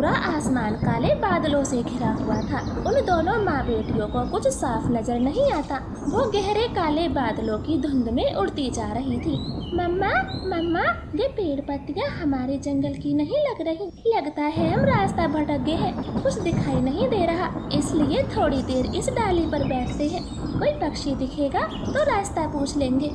पूरा आसमान काले बादलों से घिरा हुआ था। उन दोनों माँ बेटियों को कुछ साफ नजर नहीं आता। वो गहरे काले बादलों की धुंध में उड़ती जा रही थी। मम्मा मम्मा, ये पेड़ पत्तियाँ हमारे जंगल की नहीं लग रही। लगता है हम रास्ता भटक गए हैं, कुछ दिखाई नहीं दे रहा, इसलिए थोड़ी देर इस डाली पर बैठते हैं। कोई पक्षी दिखेगा तो रास्ता पूछ लेंगे।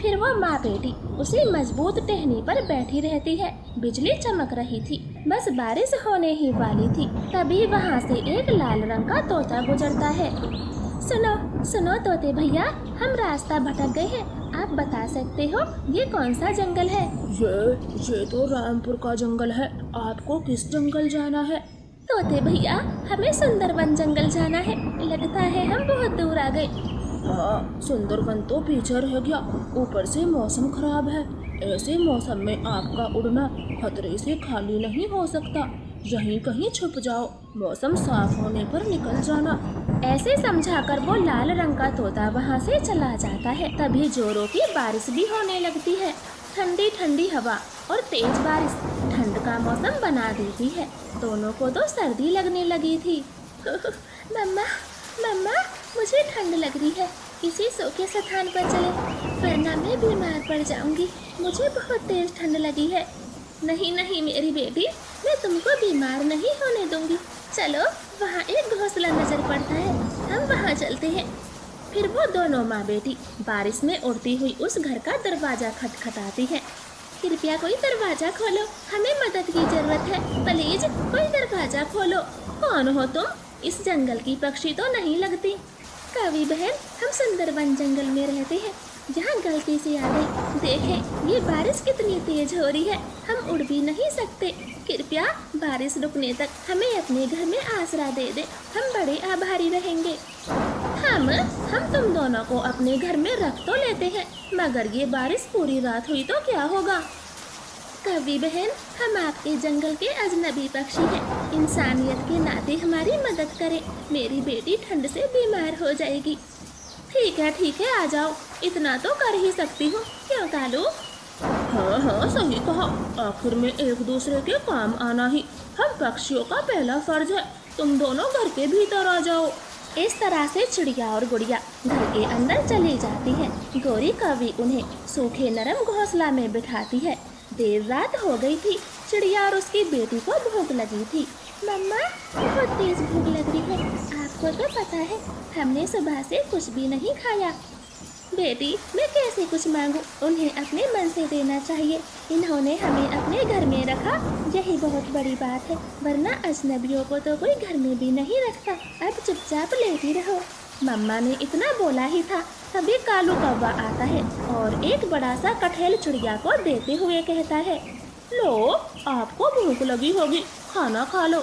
फिर वो माँ बेटी उसी मजबूत टहनी पर बैठी रहती है। बिजली चमक रही थी, बस बारिश होने ही वाली थी। तभी वहाँ से एक लाल रंग का तोता गुजरता है। सुनो सुनो तोते भैया, हम रास्ता भटक गए हैं, आप बता सकते हो ये कौन सा जंगल है? ये तो रामपुर का जंगल है। आपको किस जंगल जाना है? तोते भैया, हमें सुंदरवन जंगल जाना है। लगता है हम बहुत दूर आ गए। हाँ, सुंदरवन तो पीछे रह गया, ऊपर से मौसम खराब है। ऐसे मौसम में आपका उड़ना खतरे से खाली नहीं हो सकता। यहीं कहीं छुप जाओ, मौसम साफ होने पर निकल जाना। ऐसे समझाकर वो लाल रंग का तोता वहाँ से चला जाता है। तभी जोरों की बारिश भी होने लगती है। ठंडी ठंडी हवा और तेज बारिश ठंड का मौसम बना देती है। दोनों को तो सर्दी लगने लगी थी। मम्मा मम्मा, मुझे ठंड लग रही है, किसी सूखे स्थान पर चले, वरना मैं बीमार पड़ जाऊंगी। मुझे बहुत तेज ठंड लगी है। नहीं नहीं मेरी बेटी, मैं तुमको बीमार नहीं होने दूंगी। चलो, वहाँ एक घोंसला नजर पड़ता है, हम वहाँ चलते हैं। फिर वो दोनों माँ बेटी बारिश में उड़ती हुई उस घर का दरवाजा खटखटाती है। कृपया कोई दरवाजा खोलो, हमें मदद की जरूरत है, प्लीज कोई दरवाजा खोलो। कौन हो तुम? इस जंगल की पक्षी तो नहीं लगती। कवि बहन, हम सुंदरवन जंगल में रहते हैं, जहाँ गलती से आ गई। देखें, ये बारिश कितनी तेज हो रही है, हम उड़ भी नहीं सकते। कृपया बारिश रुकने तक हमें अपने घर में आसरा दे दे, हम बड़े आभारी रहेंगे। हम तुम दोनों को अपने घर में रख तो लेते हैं, मगर ये बारिश पूरी रात हुई तो क्या होगा? कवि बहन, हम आपके जंगल के अजनबी पक्षी हैं, इंसानियत के नाते हमारी मदद करें। मेरी बेटी ठंड से बीमार हो जाएगी। ठीक है, आ जाओ, इतना तो कर ही सकती हूँ, क्यों कालू? हाँ, सही कहा। आखिर में एक दूसरे के काम आना ही हम पक्षियों का पहला फर्ज है। तुम दोनों घर के भीतर आ जाओ। इस तरह से चिड़िया और गुड़िया घर के अंदर चली जाती है। गौरी कवि उन्हें सूखे नरम घोंसला में बिठाती है। देर रात हो गई थी। चिड़िया और उसकी बेटी को भूख लगी थी। मम्मा, बहुत तेज भूख लग रही है, आपको तो पता है हमने सुबह से कुछ भी नहीं खाया। बेटी, मैं कैसे कुछ मांगू? उन्हें अपने मन से देना चाहिए। इन्होंने हमें अपने घर में रखा, यही बहुत बड़ी बात है, वरना अजनबियों को तो कोई घर में भी नहीं रखता। अब चुपचाप लेटी रहो। मम्मा ने इतना बोला ही था, तभी कालू कौवा आता है और एक बड़ा सा कटहल चिड़िया को देते हुए कहता है, लो, आपको भूख लगी होगी, खाना खा लो।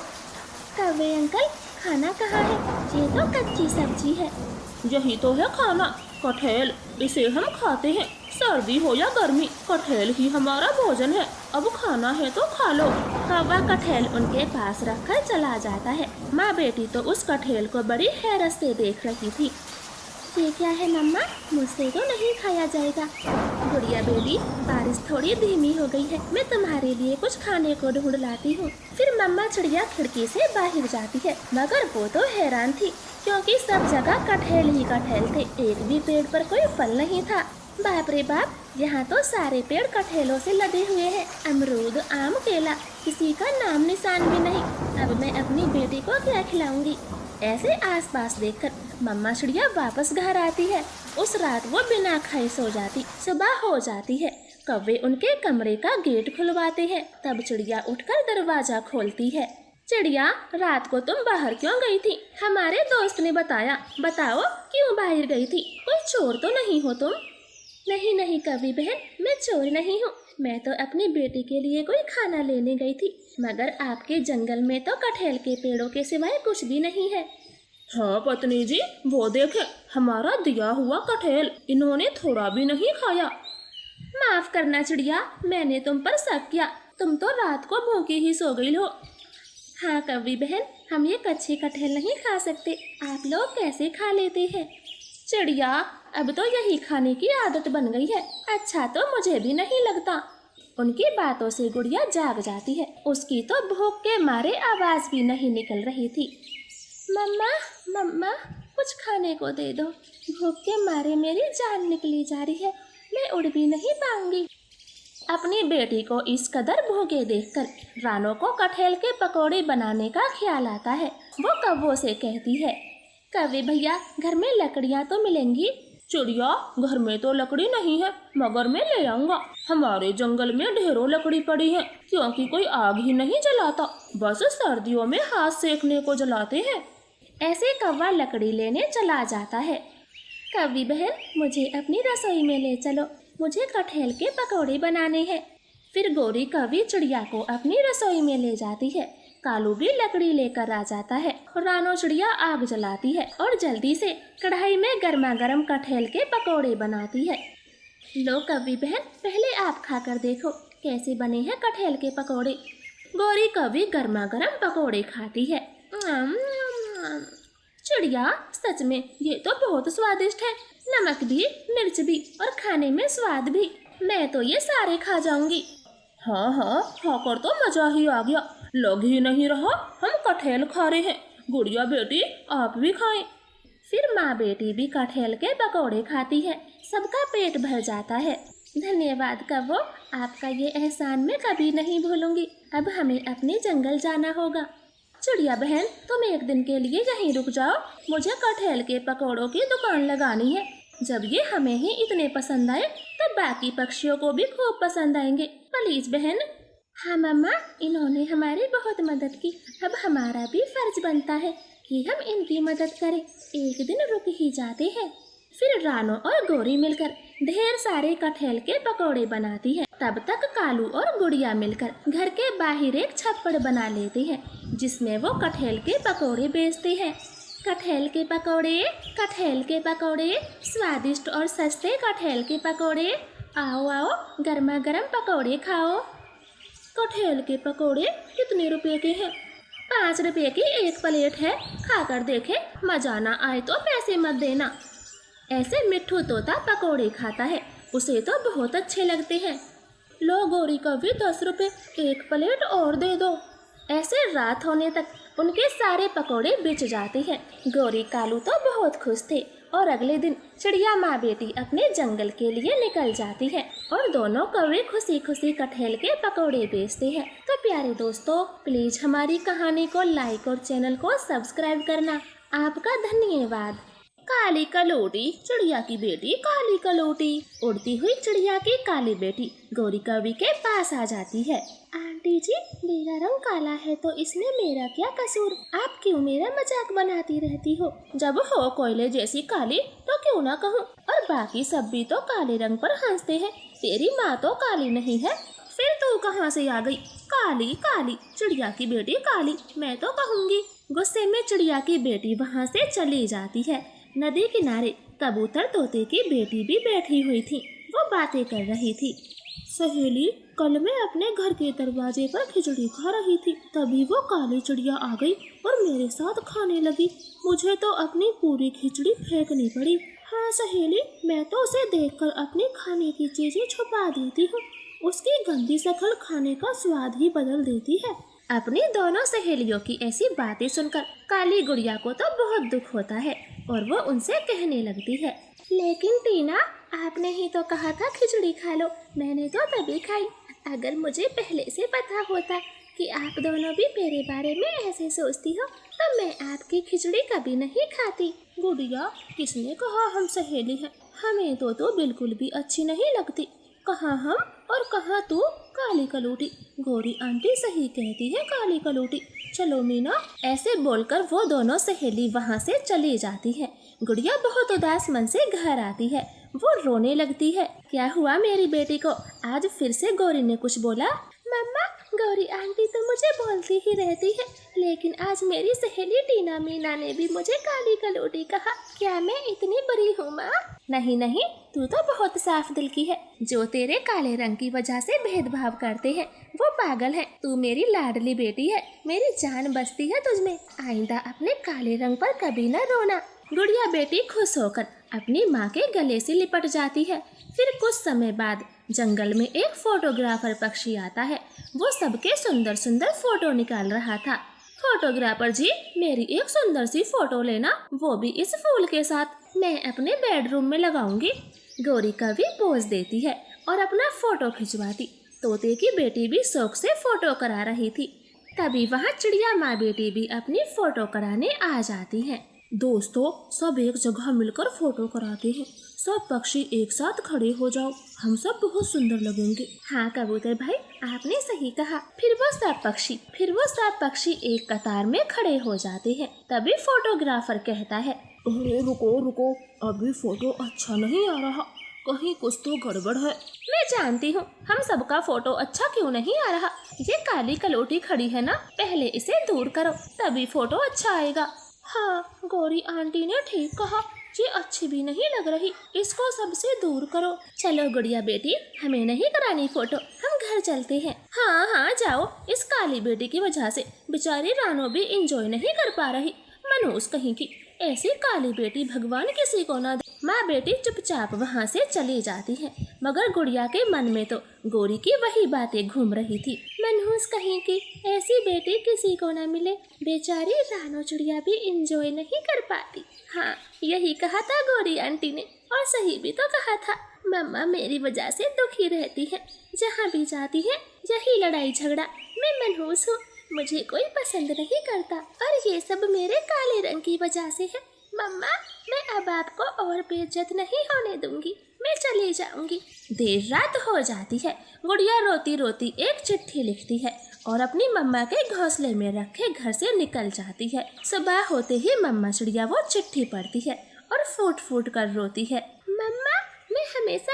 कौवे अंकल, खाना कहाँ है? ये तो कच्ची सब्जी है। यही तो है खाना, कटहल। इसे हम खाते हैं, सर्दी हो या गर्मी, कटहल ही हमारा भोजन है। अब खाना है तो खा लो। कौवा कटहल उनके पास रखकर चला जाता है। माँ बेटी तो उस कटहल को बड़ी हैरत से देख रही थी। ये क्या है मम्मा, मुझसे तो नहीं खाया जाएगा। गुड़िया बेटी, बारिश थोड़ी धीमी हो गई है, मैं तुम्हारे लिए कुछ खाने को ढूंढ लाती हूँ। फिर मम्मा चिड़िया खिड़की से बाहर जाती है, मगर वो तो हैरान थी, क्योंकि सब जगह कटहल ही कटहल थे, एक भी पेड़ पर कोई फल नहीं था। बाप रे बाप, यहाँ तो सारे पेड़ कटहलों से लदे हुए हैं, अमरूद, आम, केला, किसी का नाम निशान भी नहीं। अब मैं अपनी बेटी को क्या खिलाऊंगी? ऐसे आसपास देखकर मम्मा चिड़िया वापस घर आती है। उस रात वो बिना खाए सो जाती। सुबह हो जाती है, कौवे उनके कमरे का गेट खुलवाते हैं। तब चिड़िया उठकर दरवाजा खोलती है। चिड़िया, रात को तुम बाहर क्यों गई थी? हमारे दोस्त ने बताया, बताओ क्यों बाहर गई थी? कोई चोर तो नहीं हो तुम? नहीं नहीं कवि बहन, मैं चोर नहीं हूँ, मैं तो अपनी बेटी के लिए कोई खाना लेने गई थी, मगर आपके जंगल में तो कटहल के पेड़ों के सिवाय कुछ भी नहीं है। हाँ पत्नी जी, वो देखे हमारा दिया हुआ कटहल, इन्होंने थोड़ा भी नहीं खाया। माफ करना चिड़िया, मैंने तुम पर शक किया, तुम तो रात को भूखी ही सो गई हो। हाँ कवि बहन, हम ये कच्चे कटहल नहीं खा सकते, आप लोग कैसे खा लेते हैं? चिड़िया, अब तो यही खाने की आदत बन गई है। अच्छा तो मुझे भी नहीं लगता। उनकी बातों से गुड़िया जाग जाती है। उसकी तो भूख के मारे आवाज भी नहीं निकल रही थी। मम्मा मम्मा कुछ खाने को दे दो, भूख के मारे मेरी जान निकली जा रही है, मैं उड़ भी नहीं पाऊंगी। अपनी बेटी को इस कदर भूखे देखकर रानो को कटहल के पकौड़े बनाने का ख्याल आता है। वो कव्वों से कहती है, कव्वे भैया घर में लकड़ियाँ तो मिलेंगी? चिड़िया, घर में तो लकड़ी नहीं है, मगर मैं ले आऊंगा। हमारे जंगल में ढेरों लकड़ी पड़ी है, क्योंकि कोई आग ही नहीं जलाता, बस सर्दियों में हाथ सेकने को जलाते हैं। ऐसे कौवा लकड़ी लेने चला जाता है। कव्वी बहन मुझे अपनी रसोई में ले चलो, मुझे कटहल के पकौड़े बनाने हैं। फिर गोरी कव्वी चिड़िया को अपनी रसोई में ले जाती है। कालू भी लकड़ी लेकर आ जाता है। रानो चिड़िया आग जलाती है और जल्दी से कढ़ाई में गर्मा गर्म कटहल के पकौड़े बनाती है। लो कव्वी बहन, पहले आप खाकर देखो कैसे बने हैं कटहल के पकौड़े। गोरी कव्वी गर्मा गर्म पकौड़े खाती है। चिड़िया, सच में ये तो बहुत स्वादिष्ट है, नमक भी, मिर्च भी और खाने में स्वाद भी। मैं तो ये सारे खा जाऊंगी। हाँ हाँ, खाकर तो मजा ही आ गया, लग ही नहीं रहा हम कटहल खा रहे हैं। गुड़िया बेटी, आप भी खाएं। फिर माँ बेटी भी कटहल के पकौड़े खाती है। सबका पेट भर जाता है। धन्यवाद कव्वो, आपका ये एहसान मैं कभी नहीं भूलूंगी। अब हमें अपने जंगल जाना होगा। चिड़िया बहन, तुम एक दिन के लिए यहीं रुक जाओ, मुझे कटहल के पकौड़ों की दुकान लगानी है। जब ये हमें ही इतने पसंद आए तब बाकी पक्षियों को भी खूब पसंद आएंगे। प्लीज बहन। हाँ मम्मा, इन्होंने हमारी बहुत मदद की, अब हमारा भी फर्ज बनता है कि हम इनकी मदद करें। एक दिन रुक ही जाते हैं। फिर रानो और गोरी मिलकर ढेर सारे कटहल के पकौड़े बनाती है। तब तक कालू और गुड़िया मिलकर घर के बाहर एक छप्पड़ बना लेते हैं, जिसमें वो कटहल के पकौड़े बेचते हैं। कटहल के पकौड़े, कटहल के पकौड़े, स्वादिष्ट और सस्ते कटहल के पकौड़े। आओ आओ, गर्मा गर्म पकौड़े खाओ। कटहल के पकौड़े कितने रुपए के हैं? 5 रुपए की एक प्लेट है, खाकर देखे, मजा ना आए तो पैसे मत देना। ऐसे मिट्ठू तोता पकौड़े खाता है, उसे तो बहुत अच्छे लगते हैं। लो गोरी कव्वी, 10 रुपए, एक प्लेट और दे दो। ऐसे रात होने तक उनके सारे पकौड़े बिच जाते हैं। गोरी कालू तो बहुत खुश थे और अगले दिन चिड़िया माँ बेटी अपने जंगल के लिए निकल जाती है और दोनों कौवे खुशी खुशी कटहल के पकौड़े बेचते हैं। तो प्यारे दोस्तों, प्लीज हमारी कहानी को लाइक और चैनल को सब्सक्राइब करना। आपका धन्यवाद। काली कलोटी, चिड़िया की बेटी काली कलोटी। उड़ती हुई चिड़िया की काली बेटी गोरी कव्वी के पास आ जाती है। आंटी जी, मेरा रंग काला है तो इसमें मेरा क्या कसूर? आप क्यों मेरा मजाक बनाती रहती हो? जब हो कोयले जैसी काली तो क्यों ना कहूँ, और बाकी सब भी तो काले रंग पर हंसते हैं। तेरी माँ तो काली नहीं है, फिर तू कहाँ से आ गई? काली काली, चिड़िया की बेटी काली, मैं तो कहूँगी। गुस्से में चिड़िया की बेटी वहाँ से चली जाती है। नदी किनारे कबूतर तोते की बेटी भी बैठी हुई थी। वो बातें कर रही थी। सहेली, कल मैं अपने घर के दरवाजे पर खिचड़ी खा रही थी, तभी वो काली चिड़िया आ गई और मेरे साथ खाने लगी। मुझे तो अपनी पूरी खिचड़ी फेंकनी पड़ी। हाँ सहेली, मैं तो उसे देखकर अपनी खाने की चीजें छुपा देती हूँ। उसकी गंदी शक्ल खाने का स्वाद ही बदल देती है। अपनी दोनों सहेलियों की ऐसी बातें सुनकर काली गुड़िया को तो बहुत दुख होता है और वो उनसे कहने लगती है, लेकिन टीना, आपने ही तो कहा था खिचड़ी खा लो, मैंने तो तभी खाई। अगर मुझे पहले से पता होता कि आप दोनों भी मेरे बारे में ऐसे सोचती हो तो मैं आपकी खिचड़ी कभी नहीं खाती। गुड़िया, किसने कहा हम सहेली हैं? हमें तो बिल्कुल भी अच्छी नहीं लगती। कहाँ हम और कहाँ तू, काली कलोटी। गोरी आंटी सही कहती है, काली कलोटी। चलो मीना। ऐसे बोलकर वो दोनों सहेली वहाँ से चली जाती है। गुड़िया बहुत उदास मन से घर आती है। वो रोने लगती है। क्या हुआ मेरी बेटी को? आज फिर से गोरी ने कुछ बोला? मम्मा, गौरी आंटी तो मुझे बोलती ही रहती है, लेकिन आज मेरी सहेली टीना मीना ने भी मुझे काली कलोटी कहा। क्या मैं इतनी बुरी हूँ माँ? नहीं नहीं, तू तो बहुत साफ दिल की है। जो तेरे काले रंग की वजह से भेदभाव करते हैं वो पागल है। तू मेरी लाडली बेटी है, मेरी जान बसती है तुझमें। आइंदा अपने काले रंग पर कभी न रोना। गुड़िया बेटी खुश होकर अपनी माँ के गले से लिपट जाती है। फिर कुछ समय बाद जंगल में एक फोटोग्राफर पक्षी आता है। वो सबके सुंदर सुंदर फोटो निकाल रहा था। फोटोग्राफर जी, मेरी एक सुंदर सी फोटो लेना, वो भी इस फूल के साथ। मैं अपने बेडरूम में लगाऊंगी। गौरी कवि पोज देती है और अपना फोटो खिंचवाती। तोते की बेटी भी शौक से फोटो करा रही थी। तभी वहाँ चिड़िया माँ बेटी भी अपनी फोटो कराने आ जाती हैं। दोस्तों, सब एक जगह मिलकर फोटो कराते हैं। सब पक्षी एक साथ खड़े हो जाओ, हम सब बहुत सुंदर लगेंगे। हाँ कबूतर भाई, आपने सही कहा। फिर वो सब पक्षी एक कतार में खड़े हो जाते हैं। तभी फोटोग्राफर कहता है, अरे रुको, अभी फोटो अच्छा नहीं आ रहा, कहीं कुछ तो गड़बड़ है। मैं जानती हूँ, हम सबका फोटो अच्छा क्यों नहीं आ रहा। ये काली कलोटी खड़ी है ना, पहले इसे दूर करो, तभी फोटो अच्छा आएगा। हाँ, गौरी आंटी ने ठीक कहा, ये अच्छी भी नहीं लग रही, इसको सबसे दूर करो। चलो गुड़िया बेटी, हमें नहीं करानी फोटो, हम घर चलते हैं। हाँ जाओ, इस काली बेटी की वजह से बेचारी रानो भी इंजॉय नहीं कर पा रही। मनहूस कहीं की, ऐसी काली बेटी भगवान किसी को ना दे। माँ बेटी चुपचाप वहाँ से चली जाती है, मगर गुड़िया के मन में तो गौरी की वही बातें घूम रही थी। मनहूस कहीं की, ऐसी बेटी किसी को ना मिले, बेचारी रानो चिड़िया भी इंजॉय नहीं कर पाती। हाँ, यही कहा था गौरी आंटी ने, और सही भी तो कहा था। मम्मा मेरी वजह से दुखी रहती है, जहाँ भी जाती है यही लड़ाई झगड़ा। मैं मनहूस हूँ, मुझे कोई पसंद नहीं करता, और ये सब मेरे काले रंग की वजह से है। मम्मा, मैं अब आपको और बेइज्जत नहीं होने दूंगी, मैं चली जाऊंगी। देर रात हो जाती है। गुड़िया रोती रोती एक चिट्ठी लिखती है और अपनी मम्मा के घोंसले में रखे घर से निकल जाती है। सुबह होते ही मम्मा चिड़िया वो चिट्ठी पढ़ती है और फूट फूट कर रोती है। मम्मा, मैं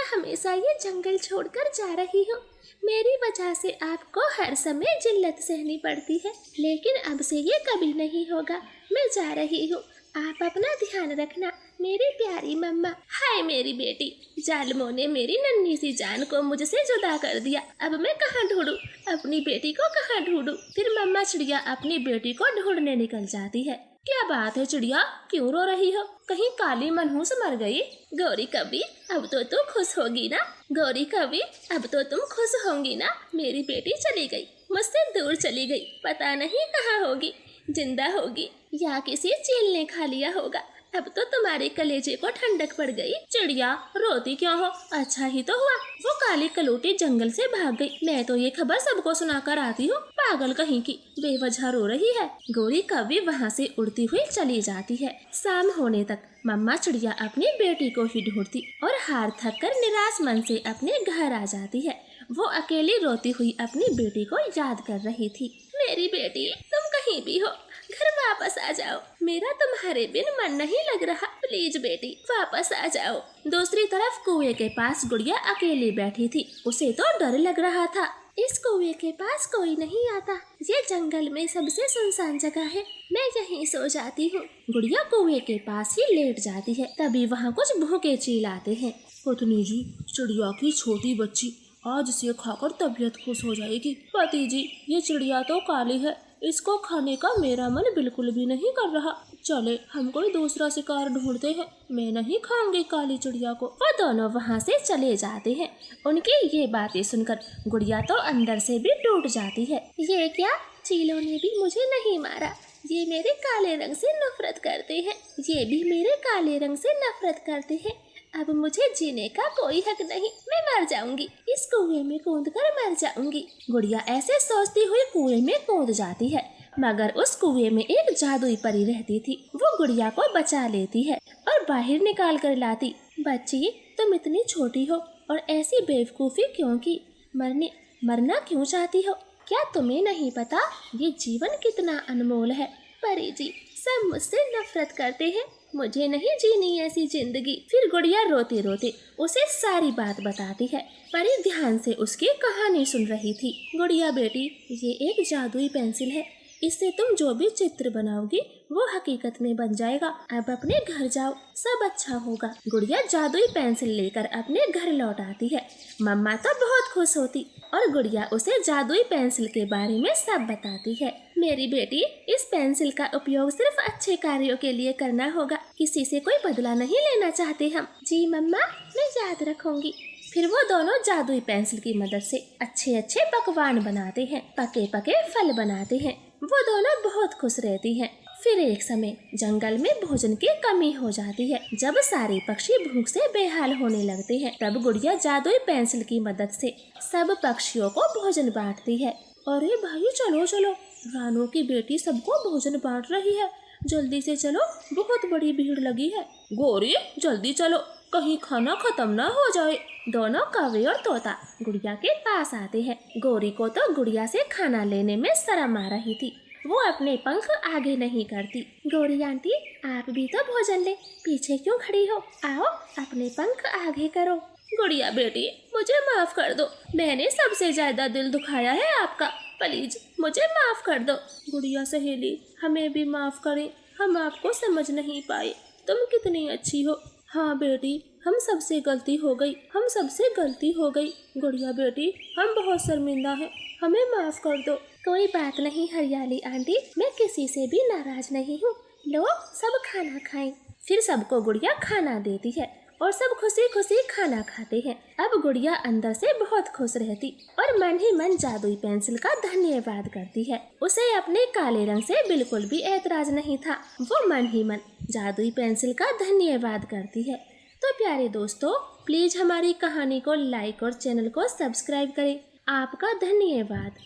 हमेशा ये जंगल छोड़कर जा रही हूँ। मेरी वजह से आपको हर समय जिल्लत सहनी पड़ती है, लेकिन अब से ये कभी नहीं होगा। मैं जा रही हूँ, आप अपना ध्यान रखना, मेरी प्यारी मम्मा। हाय मेरी बेटी, जालिमों ने मेरी नन्ही सी जान को मुझसे जुदा कर दिया। अब मैं कहाँ ढूंढूं, अपनी बेटी को कहाँ ढूंढूं। फिर मम्मा चिड़िया अपनी बेटी को ढूंढने निकल जाती है। क्या बात है चिड़िया, क्यों रो रही हो? कहीं काली मनहूस मर गई? गौरी कवि, अब तो तुम खुश होगी ना? गौरी कवि, अब तो तुम खुश होंगी ना? मेरी बेटी चली गई, मुझसे दूर चली गई, पता नहीं कहाँ होगी, जिंदा होगी या किसी चील ने खा लिया होगा। अब तो तुम्हारे कलेजे को ठंडक पड़ गई। चिड़िया, रोती क्यों हो? अच्छा ही तो हुआ वो काली कलोटी जंगल से भाग गई। मैं तो ये खबर सबको सुनाकर आती हूँ, पागल कहीं की, बेवजह रो रही है। गौरी कवि वहाँ से उड़ती हुई चली जाती है। शाम होने तक मम्मा चिड़िया अपनी बेटी को ही ढूंढती और हार थक कर निराश मन से अपने घर आ जाती है। वो अकेली रोती हुई अपनी बेटी को याद कर रही थी। मेरी बेटी, तुम कहीं भी हो, घर वापस आ जाओ, मेरा तुम्हारे बिन मन नहीं लग रहा। प्लीज बेटी, वापस आ जाओ। दूसरी तरफ कुएं के पास गुड़िया अकेली बैठी थी। उसे तो डर लग रहा था। इस कुएं के पास कोई नहीं आता, ये जंगल में सबसे सुनसान जगह है, मैं यहीं सो जाती हूँ। गुड़िया कुएं के पास ही लेट जाती है। तभी वहाँ कुछ भूखे चील आते हैं। पत्नी जी, चिड़िया की छोटी बच्ची आज से खाकर तबीयत खुश हो जाएगी। पति जी, ये चिड़िया तो काली है, इसको खाने का मेरा मन बिल्कुल भी नहीं कर रहा। चले हम कोई दूसरा शिकार ढूंढते हैं, मैं नहीं खाऊंगी काली चिड़िया को। वो दोनों वहाँ से चले जाते हैं। उनकी ये बातें सुनकर गुड़िया तो अंदर से भी टूट जाती है। ये क्या, चीलों ने भी मुझे नहीं मारा, ये मेरे काले रंग से नफरत करते हैं, ये भी मेरे काले रंग से नफरत करते हैं। अब मुझे जीने का कोई हक नहीं, मैं मर जाऊंगी, इस कुएं में कूदकर मर जाऊंगी। गुड़िया ऐसे सोचती हुई कुएं में कूद जाती है, मगर उस कुएं में एक जादुई परी रहती थी। वो गुड़िया को बचा लेती है और बाहर निकाल कर लाती। बच्ची, तुम इतनी छोटी हो और ऐसी बेवकूफ़ी क्यों की? मरना क्यों चाहती हो? क्या तुम्हें नहीं पता ये जीवन कितना अनमोल है? परी जी, सब मुझसे नफरत करते हैं, मुझे नहीं जीनी ऐसी जिंदगी। फिर गुड़िया रोते रोते उसे सारी बात बताती है। परी ध्यान से उसकी कहानी सुन रही थी। गुड़िया बेटी, ये एक जादुई पेंसिल है, इससे तुम जो भी चित्र बनाओगी वो हकीकत में बन जाएगा। अब अपने घर जाओ, सब अच्छा होगा। गुड़िया जादुई पेंसिल लेकर अपने घर लौट आती है। मम्मा तो बहुत खुश होती और गुड़िया उसे जादुई पेंसिल के बारे में सब बताती है। मेरी बेटी, इस पेंसिल का उपयोग सिर्फ अच्छे कार्यों के लिए करना होगा, किसी से कोई बदला नहीं लेना चाहते हम। जी मम्मा, मैं याद रखूंगी। फिर वो दोनों जादुई पेंसिल की मदद से अच्छे अच्छे पकवान बनाते हैं, पके पके फल बनाते हैं। वो दोनों बहुत खुश रहती हैं। फिर एक समय जंगल में भोजन की कमी हो जाती है। जब सारे पक्षी भूख से बेहाल होने लगते हैं, तब गुड़िया जादुई पेंसिल की मदद से सब पक्षियों को भोजन बांटती है। अरे भाई चलो चलो, रानू की बेटी सबको भोजन बांट रही है, जल्दी से चलो, बहुत बड़ी भीड़ लगी है। गौरी जल्दी चलो, कहीं खाना खत्म ना हो जाए। दोनों कौवे और तोता गुड़िया के पास आते हैं। गौरी को तो गुड़िया से खाना लेने में शर्म आ रही थी, वो अपने पंख आगे नहीं करती। गौरी आंटी, आप भी तो भोजन ले, पीछे क्यों खड़ी हो? आओ, अपने पंख आगे करो। गुड़िया बेटी, मुझे माफ कर दो, मैंने सबसे ज्यादा दिल दुखाया है आपका, प्लीज मुझे माफ कर दो। गुड़िया सहेली, हमें भी माफ करें, हम आपको समझ नहीं पाए, तुम कितनी अच्छी हो। हाँ बेटी, हम सबसे गलती हो गई, हम सबसे गलती हो गई। गुड़िया बेटी, हम बहुत शर्मिंदा हैं, हमें माफ कर दो। कोई बात नहीं हरियाली आंटी, मैं किसी से भी नाराज नहीं हूँ। लो, सब खाना खाएं। फिर सबको गुड़िया खाना देती है और सब खुशी खुशी खाना खाते हैं। अब गुड़िया अंदर से बहुत खुश रहती और मन ही मन जादुई पेंसिल का धन्यवाद करती है। उसे अपने काले रंग से बिल्कुल भी ऐतराज नहीं था। वो मन ही मन जादुई पेंसिल का धन्यवाद करती है। तो प्यारे दोस्तों, प्लीज हमारी कहानी को लाइक और चैनल को सब्सक्राइब करें। आपका धन्यवाद।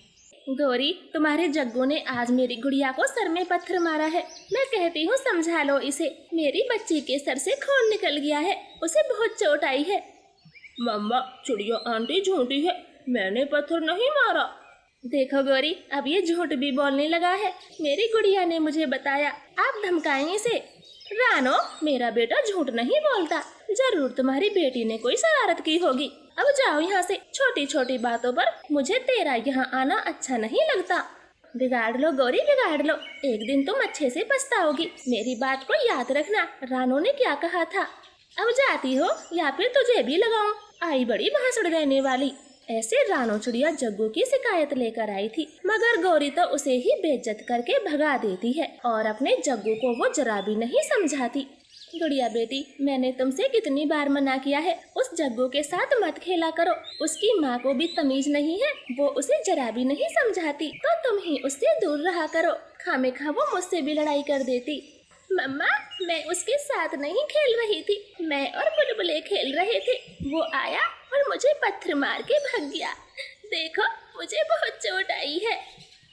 गौरी, तुम्हारे जग्गू ने आज मेरी गुड़िया को सर में पत्थर मारा है। मैं कहती हूँ समझा लो इसे, मेरी बच्ची के सर से खून निकल गया है, उसे बहुत चोट आई है। मम्मा, चिड़िया आंटी झूठी है, मैंने पत्थर नहीं मारा। देखो गौरी, अब ये झूठ भी बोलने लगा है। मेरी गुड़िया ने मुझे बताया, आप धमकाएं इसे। रानो, मेरा बेटा झूठ नहीं बोलता, जरूर तुम्हारी बेटी ने कोई शरारत की होगी। अब जाओ यहाँ से, छोटी छोटी बातों पर मुझे तेरा यहाँ आना अच्छा नहीं लगता। बिगाड़ लो गौरी, बिगाड़ लो, एक दिन तुम अच्छे से पछताओगी। मेरी बात को याद रखना, रानो ने क्या कहा था। अब जाती हो या फिर तुझे भी लगाऊं? आई बड़ी भांसड़ देने वाली। ऐसे रानो चिड़िया जग्गू की शिकायत लेकर आई थी, मगर गौरी तो उसे ही बेइज्जत करके भगा देती है और अपने जग्गू को वो जरा भी नहीं समझाती। गुड़िया बेटी, मैंने तुमसे कितनी बार मना किया है, उस जग्गू के साथ मत खेला करो। उसकी माँ को भी तमीज नहीं है, वो उसे जरा भी नहीं समझाती, तो तुम ही उससे दूर रहा करो। खामेखा वो मुझसे भी लड़ाई कर देती। मम्मा, मैं उसके साथ नहीं खेल रही थी, मैं और बुलबुले खेल रहे थे। वो आया और मुझे पत्थर मार के भाग गया। देखो, मुझे बहुत चोट आई है।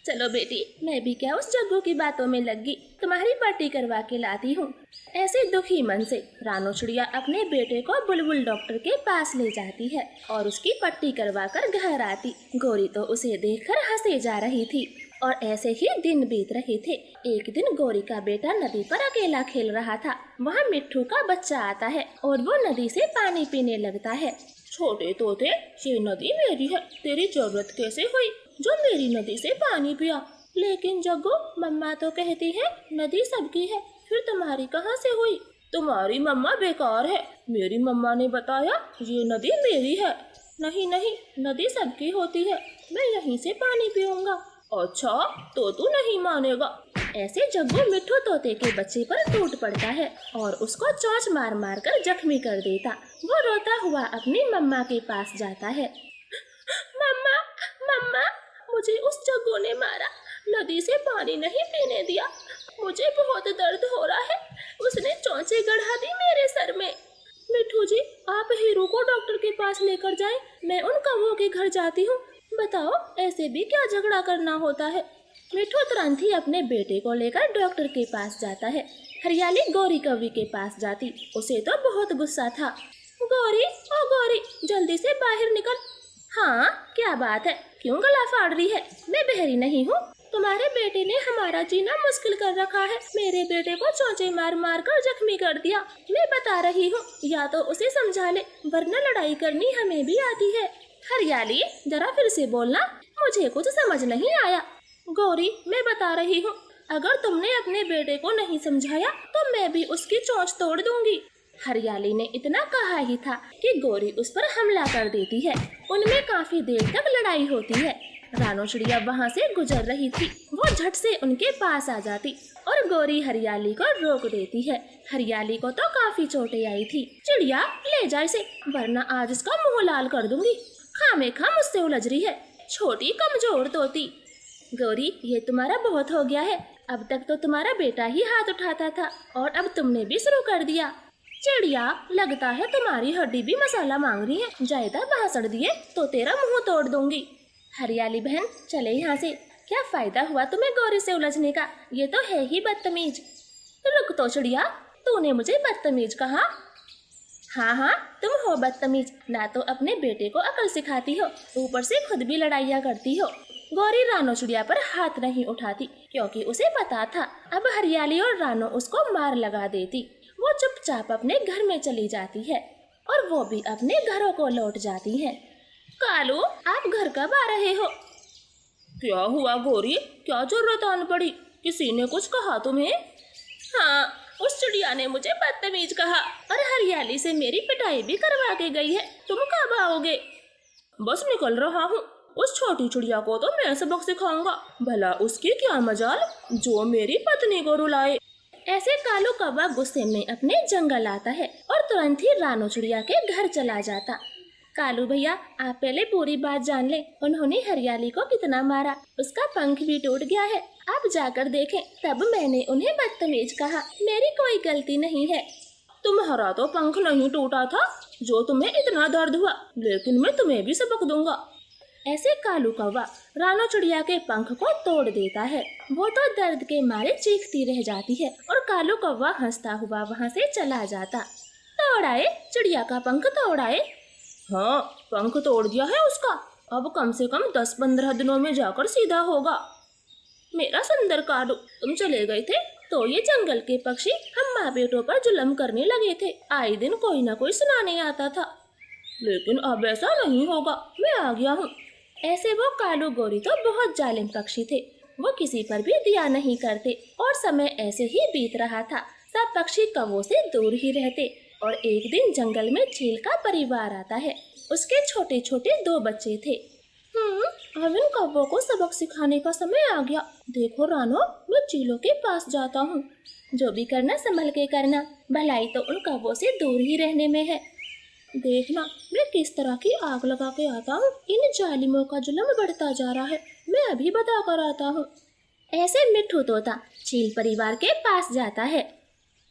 चलो बेटी, मैं भी क्या उस जग्गू की बातों में लग गई, तुम्हारी पट्टी करवा के लाती हूँ। ऐसे दुखी मन से रानो चिड़िया अपने बेटे को बुलबुल डॉक्टर के पास ले जाती है और उसकी पट्टी करवा कर घर आती। गौरी तो उसे देखकर हंसे जा रही थी और ऐसे ही दिन बीत रहे थे। एक दिन गौरी का बेटा नदी पर अकेला खेल रहा था। वहाँ मिट्ठू का बच्चा आता है और वो नदी से पानी पीने लगता है। छोटे तोते, ये नदी मेरी है, तेरी जरूरत कैसे हुई जो मेरी नदी से पानी पिया? लेकिन जग्गू, मम्मा तो कहती है नदी सबकी है, फिर तुम्हारी कहाँ से हुई? तुम्हारी मम्मा बेकार है, मेरी मम्मा ने बताया ये नदी मेरी है। नहीं नहीं, नदी सबकी होती है, मैं यहीं से पानी पीऊंगा। अच्छा, तो तू नहीं मानेगा। ऐसे जग्गू मिट्ठू तोते के बच्चे पर टूट पड़ता है और उसको चोंच मार मार कर जख्मी कर देता। वो रोता हुआ अपनी मम्मा के पास जाता है। मम्मा, मम्मा, मुझे उस जग्गू ने मारा, नदी से पानी नहीं पीने दिया, मुझे बहुत दर्द हो रहा है, उसने चोंचे गढ़ा दी मेरे सर में। मिट्ठू जी, आप हीरू को डॉक्टर के पास लेकर जाएं, मैं उन कौवों के घर जाती हूँ। बताओ, ऐसे भी क्या झगड़ा करना होता है? मिट्ठू तुरंत ही अपने बेटे को लेकर डॉक्टर के पास जाता है। हरियाली गौरी कौवी के पास जाती, उसे तो बहुत गुस्सा था। गौरी, ओ गौरी, जल्दी से बाहर निकल। हाँ, क्या बात है, क्यों गला फाड़ रही है? मैं बहरी नहीं हूँ, तुम्हारे बेटे ने हमारा जीना मुश्किल कर रखा है। मेरे बेटे को चोंचे मार मार कर जख्मी कर दिया। मैं बता रही हूँ, या तो उसे समझा ले, वरना लड़ाई करनी हमें भी आती है। हरियाली, जरा फिर से बोलना, मुझे कुछ समझ नहीं आया। गौरी, मैं बता रही हूँ, अगर तुमने अपने बेटे को नहीं समझाया तो मैं भी उसकी चोंच तोड़ दूंगी। हरियाली ने इतना कहा ही था कि गौरी उस पर हमला कर देती है। उनमें काफी देर तक लड़ाई होती है। रानो चिड़िया वहाँ से गुजर रही थी। वो झट से उनके पास आ जाती और गौरी हरियाली को रोक देती है। हरियाली को तो काफी चोटें आई थी। चिड़िया, ले जा इसे, वरना आज इसका मुंह लाल कर दूंगी। खामेखा मुझसे उलझ रही है, छोटी कमजोर तोती। गौरी, ये तुम्हारा बहुत हो गया है। अब तक तो तुम्हारा बेटा ही हाथ उठाता था और अब तुमने भी शुरू कर दिया। चिड़िया, लगता है तुम्हारी हड्डी भी मसाला मांग रही है। ज्यादा भाषण दिए तो तेरा मुंह तोड़ दूंगी। हरियाली बहन, चले यहाँ से। क्या फायदा हुआ तुम्हें गौरी से उलझने का? ये तो है ही बदतमीज। रुक तो चिड़िया, तूने मुझे बदतमीज कहा? हाँ, तुम हो बदतमीज। ना तो अपने बेटे को अकल सिखाती हो, ऊपर से खुद भी लड़ाइयाँ करती हो। गौरी रानो चिड़िया पर हाथ नहीं उठाती क्योंकि उसे पता था अब हरियाली और रानो उसको मार लगा देती। वो चुपचाप अपने घर में चली जाती है और वो भी अपने घरों को लौट जाती है। कालू, आप घर कब आ रहे हो? क्या हुआ गौरी, क्या जरूरत आन पड़ी? किसी ने कुछ कहा तुम्हें? हाँ, उस चिड़िया ने मुझे बदतमीज कहा और हरियाली से मेरी पिटाई भी करवा के गई है। तुम कब आओगे? बस निकल रहा हूँ। उस छोटी चिड़िया को तो मैं सबक सिखाऊंगा। भला उसकी क्या मजाल जो मेरी पत्नी को रुलाए। ऐसे कालू कौवा गुस्से में अपने जंगल आता है और तुरंत ही रानो चिड़िया के घर चला जाता। कालू भैया, आप पहले पूरी बात जान ले। उन्होंने हरियाली को कितना मारा, उसका पंख भी टूट गया है। आप जाकर देखें। तब मैंने उन्हें बदतमीज कहा। मेरी कोई गलती नहीं है। तुम्हारा तो पंख नहीं टूटा था जो तुम्हें इतना दर्द हुआ, लेकिन मैं तुम्हें भी सबक दूंगा। ऐसे कालू कौवा रानो चिड़िया के पंख को तोड़ देता है। वो तो दर्द के मारे चीखती रह जाती है और कालू कौवा हंसता हुआ वहाँ से चला जाता। तोड़ाए, चिड़िया का पंख तोड़ाए। हाँ, पंख तोड़ दिया है उसका। अब कम से कम 10-15 दिनों में जाकर सीधा होगा। मेरा सुंदर कालू, तुम चले गए थे तो ये जंगल के पक्षी हम माँ बेटों पर जुल्म करने लगे थे। आए दिन कोई ना कोई सुनाने आता था, लेकिन अब ऐसा नहीं होगा। मैं आ गया हूँ। ऐसे वो कालू गौरी तो बहुत जालिम पक्षी थे। वो किसी पर भी दया नहीं करते और समय ऐसे ही बीत रहा था। सब पक्षी कौवों से दूर ही रहते और एक दिन जंगल में चील का परिवार आता है। उसके छोटे छोटे 2 बच्चे थे। अब इन कौवों को सबक सिखाने का समय आ गया। देखो रानो, मैं चीलों के पास जाता हूँ। जो भी करना संभल के करना, भलाई तो उन कौवों से दूर ही रहने में है। देखना मैं किस तरह की आग लगा के आता हूँ। इन जालिमों का जुल्म बढ़ता जा रहा है। मैं अभी बता कर आता हूँ। ऐसे मिट्ठू तोता चील परिवार के पास जाता है।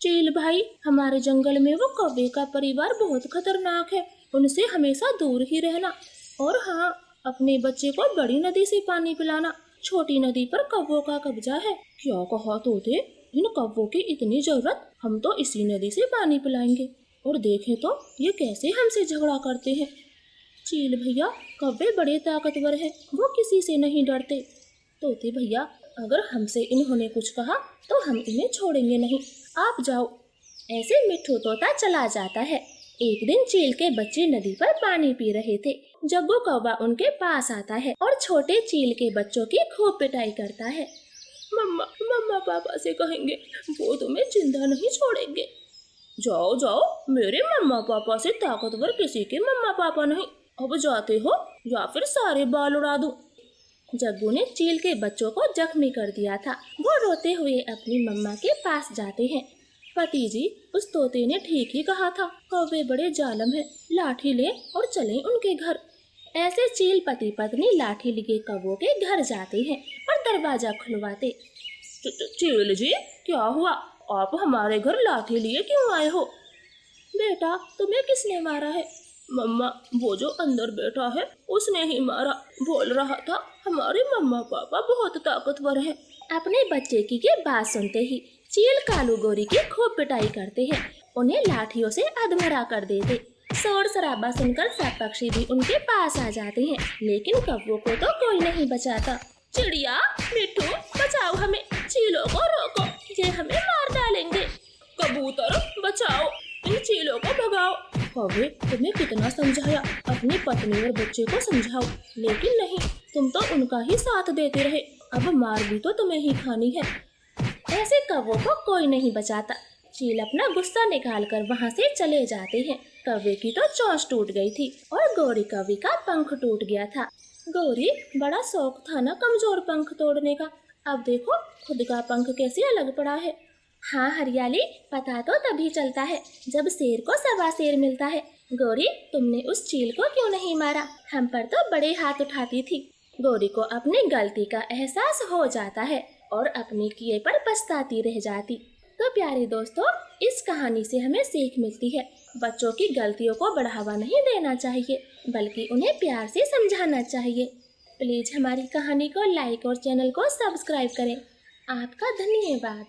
चील भाई, हमारे जंगल में वो कौवे का परिवार बहुत खतरनाक है। उनसे हमेशा दूर ही रहना। और हाँ, अपने बच्चे को बड़ी नदी से पानी पिलाना। छोटी नदी पर कौवों का कब्जा है। क्या कहा तोते, इन कौवों की इतनी जरूरत, हम तो इसी नदी से पानी पिलाएंगे। और देखें तो ये कैसे हमसे झगड़ा करते हैं। चील भैया, कौवे बड़े ताकतवर हैं, वो किसी से नहीं डरते। तोते भैया, अगर हमसे इन्होंने कुछ कहा तो हम इन्हें छोड़ेंगे नहीं। आप जाओ। ऐसे मिट्ठू तोता चला जाता है। एक दिन चील के बच्चे नदी पर पानी पी रहे थे। जग्गू कौवा उनके पास आता है और छोटे चील के बच्चों की खूब पिटाई करता है। मम्मा पापा से कहेंगे, वो तुम्हें जिंदा नहीं छोड़ेंगे। जाओ जाओ, मेरे मम्मा पापा से ताकतवर किसी के मम्मा पापा नहीं। अब जाते हो या फिर सारे बाल उड़ा दूं। जग्गू ने चील के बच्चों को जख्मी कर दिया था। वो रोते हुए अपनी मम्मा के पास जाते हैं। पति जी, उस तोते ने ठीक ही कहा था, कौवे बड़े जालिम हैं। लाठी ले और चलें उनके घर। ऐसे चील पति पत्नी लाठी लिए कौवों के घर जाते हैं और दरवाजा खुलवाते। चील जी, क्या हुआ? आप हमारे घर लाठी लिए क्यों आए हो? बेटा, तुम्हें किसने मारा है? मम्मा, वो जो अंदर बैठा है उसने ही मारा। बोल रहा था हमारे मम्मा पापा बहुत ताकतवर हैं। अपने बच्चे की ये बात सुनते ही चील कालू गौरी की खूब पिटाई करते हैं। उन्हें लाठियों से अधमरा कर देते। शोर शराबा सुनकर सब पक्षी भी उनके पास आ जाते हैं, लेकिन कौवों को तो कोई नहीं बचाता। चिड़िया, मिट्ठू, बचाओ हमें, चीलों को रोको, ये हमें मार डालेंगे। कबूतर, बचाओ, इन चीलों को भगाओ। कौवे, तुम्हें कितना समझाया, अपनी पत्नी और बच्चे को समझाओ, लेकिन नहीं, तुम तो उनका ही साथ देते रहे। अब मार भी तो तुम्हें ही खानी है। ऐसे कौवों को कोई नहीं बचाता। चील अपना गुस्सा निकाल कर वहाँ से चले जाते हैं। कौवे की तो चोंच टूट गई थी और गौरी कौवी का पंख टूट गया था। गौरी, बड़ा शौक था ना कमजोर पंख तोड़ने का, अब देखो खुद का पंख कैसे अलग पड़ा है। हाँ हरियाली, पता तो तभी चलता है जब शेर को सवा शेर मिलता है। गौरी, तुमने उस चील को क्यों नहीं मारा? हम पर तो बड़े हाथ उठाती थी। गौरी को अपनी गलती का एहसास हो जाता है और अपने किए पर पछताती रह जाती। तो प्यारे दोस्तों, इस कहानी से हमें सीख मिलती है, बच्चों की गलतियों को बढ़ावा नहीं देना चाहिए बल्कि उन्हें प्यार से समझाना चाहिए। प्लीज हमारी कहानी को लाइक और चैनल को सब्सक्राइब करें। आपका धन्यवाद।